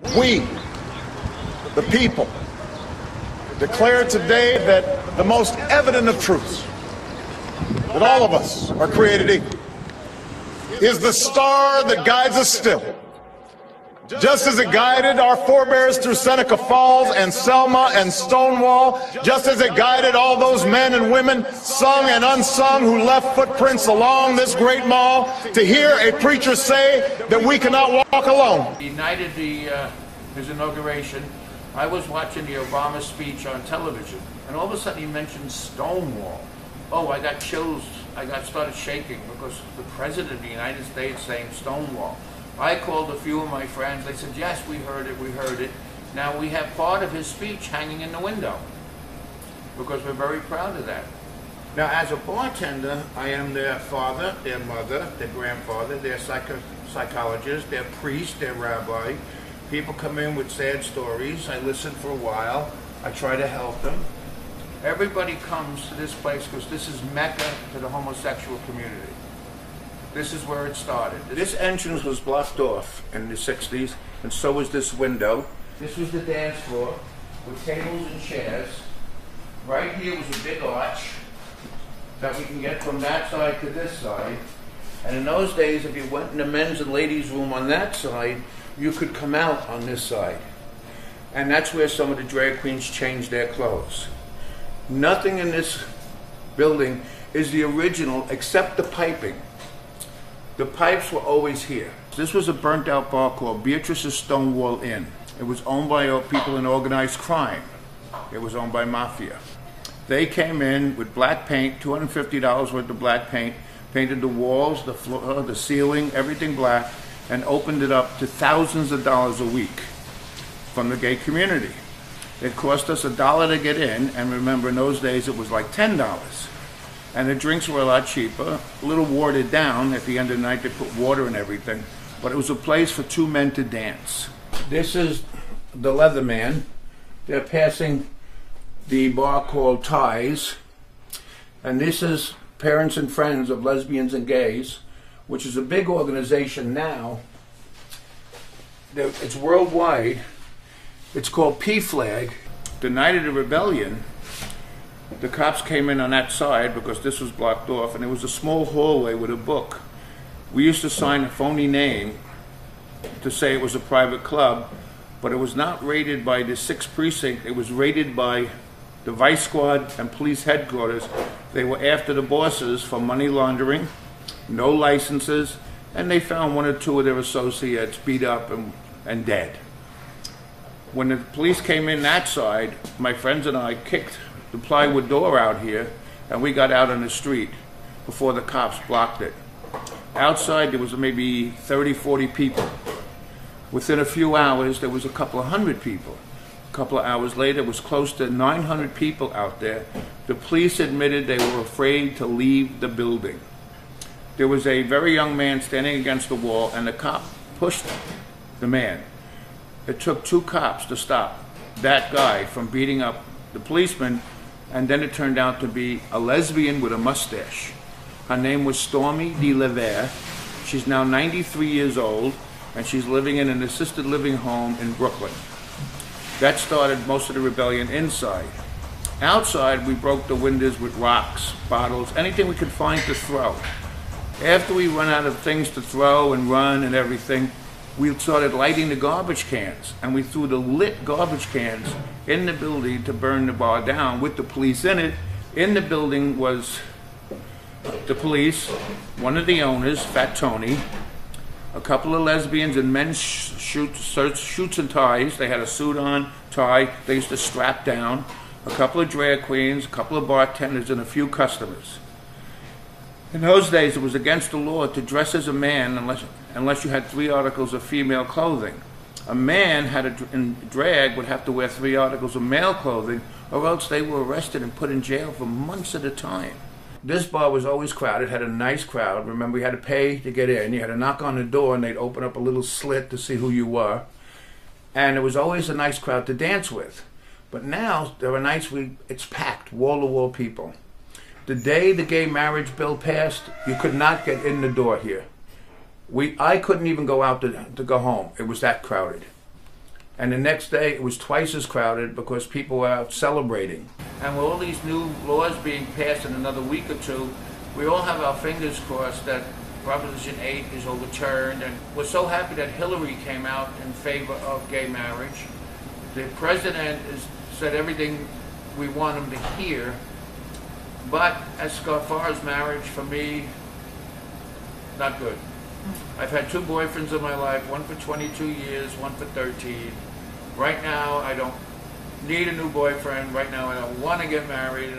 We, the people, declare today that the most evident of truths, that all of us are created equal, is the star that guides us still. Just as it guided our forebears through Seneca Falls and Selma and Stonewall, just as it guided all those men and women, sung and unsung, who left footprints along this great mall to hear a preacher say that we cannot walk alone. He knighted his inauguration. I was watching the Obama speech on television, and all of a sudden he mentioned Stonewall. Oh, I got chills. I started shaking because the President of the United States saying Stonewall. I called a few of my friends. They said, yes, we heard it, we heard it. Now we have part of his speech hanging in the window because we're very proud of that. Now, as a bartender, I am their father, their mother, their grandfather, their psychologist, their priest, their rabbi. People come in with sad stories. I listen for a while. I try to help them. Everybody comes to this place because this is Mecca to the homosexual community. This is where it started. This entrance was blocked off in the 60s, and so was this window. This was the dance floor with tables and chairs. Right here was a big arch that we can get from that side to this side. And in those days, if you went in the men's and ladies' room on that side, you could come out on this side. And that's where some of the drag queens changed their clothes. Nothing in this building is the original except the piping. The pipes were always here. This was a burnt out bar called Beatrice's Stonewall Inn. It was owned by people in organized crime. It was owned by mafia. They came in with black paint, $250 worth of black paint, painted the walls, the floor, the ceiling, everything black, and opened it up to thousands of dollars a week from the gay community. It cost us $1 to get in, and remember in those days it was like $10. And the drinks were a lot cheaper, a little watered down. At the end of the night they put water in everything, but it was a place for two men to dance. This is the Leather Man. They're passing the bar called Ties, and this is Parents and Friends of Lesbians and Gays, which is a big organization now. It's worldwide. It's called PFLAG. The night of the rebellion, the cops came in on that side because this was blocked off, and there was a small hallway with a book. We used to sign a phony name to say it was a private club, but it was not rated by the 6th precinct. It was rated by the Vice Squad and police headquarters. They were after the bosses for money laundering, no licenses, and they found one or two of their associates beat up and dead. When the police came in that side, my friends and I kicked the plywood door out here, and we got out on the street before the cops blocked it. Outside there was maybe 30, 40 people. Within a few hours there was a couple of hundred people. A couple of hours later it was close to 900 people out there. The police admitted they were afraid to leave the building. There was a very young man standing against the wall, and the cop pushed the man. It took 2 cops to stop that guy from beating up the policeman, and then it turned out to be a lesbian with a mustache. Her name was Stormy DeLevere. She's now 93 years old, and she's living in an assisted living home in Brooklyn. That started most of the rebellion inside. Outside, we broke the windows with rocks, bottles, anything we could find to throw. After we run out of things to throw and run and everything, we started lighting the garbage cans, and we threw the lit garbage cans in the building to burn the bar down with the police in it. In the building was the police, one of the owners, Fat Tony, a couple of lesbians in men's suits and ties. They had a suit on, tie, they used to strap down, a couple of drag queens, a couple of bartenders, and a few customers. In those days, it was against the law to dress as a man unless you had 3 articles of female clothing. A man in drag would have to wear 3 articles of male clothing, or else they were arrested and put in jail for months at a time. This bar was always crowded, had a nice crowd. Remember, you had to pay to get in. You had to knock on the door, and they'd open up a little slit to see who you were. And it was always a nice crowd to dance with. But now, there are nights it's packed, wall-to-wall people. The day the gay marriage bill passed, you could not get in the door here. I couldn't even go out to go home. It was that crowded. And the next day it was twice as crowded because people were out celebrating. And with all these new laws being passed in another week or two, we all have our fingers crossed that Proposition 8 is overturned. And we're so happy that Hillary came out in favor of gay marriage. The president has said everything we want him to hear. But as far as marriage, for me, not good. I've had 2 boyfriends in my life, one for 22 years, one for 13. Right now, I don't need a new boyfriend. Right now, I don't want to get married.